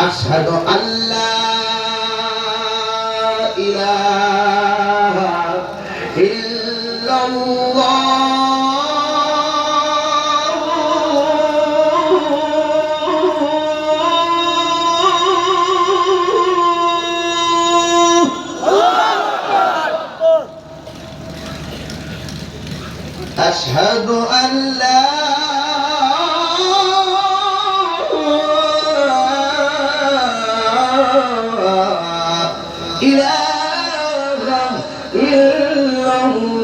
আশহাদু আল্লা ইলাহা ইল্লাল্লাহ أشهد أن لا إله إلا الله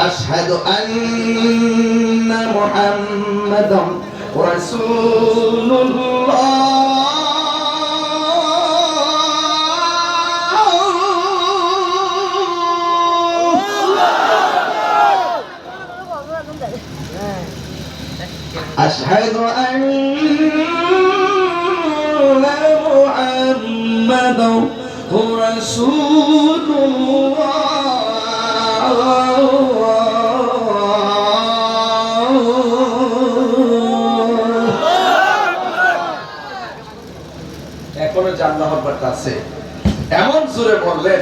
أشهد أن محمدا رسول الله أشهد أن محمدا رسول এখনো জান্নাত হবারটা আছে এমন জোরে বললেন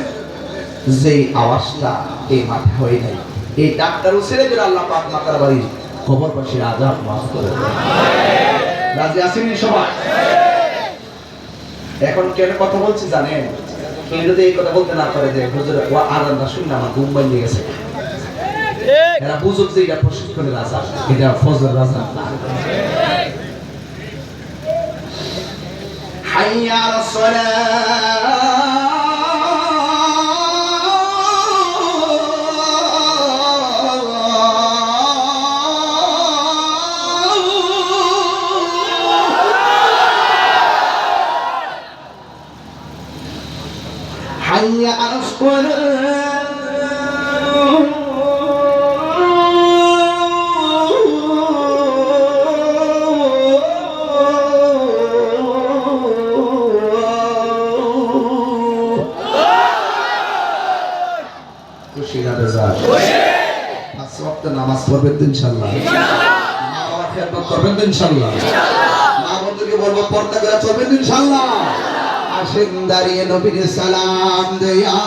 যে আওয়াজটা এই মাঠে হয় নাই। এই ডাক্তার উসিলে করে আল্লাহ পাক মাতার বাড়ি খবরবাসীর আযাব মাফ করে দেন। রাজি আছেন সবাই? এখন কেন কথা বলছি জানেন? কেউ যদি এই কথা বলতে না পারে যে হুজুর ওয়া আযানটা শুনে আমার ঘুম ভাঙে গেছে, এরা বুঝুক যে এটা প্রশিক্ষণের আযান, এটা ফজরের আযান না। حي على الصلاة حي على الصلاة নামাজ পড়বেন তো ইনশাআল্লাহ, মা বাবার খেদমত করবেন তো ইনশাআল্লাহ, মা বন্ধুকে বলবো পর্দা করে চলবেন তো ইনশাআল্লাহ। আসেন দাঁড়িয়ে নবীর সালাম দেয়া।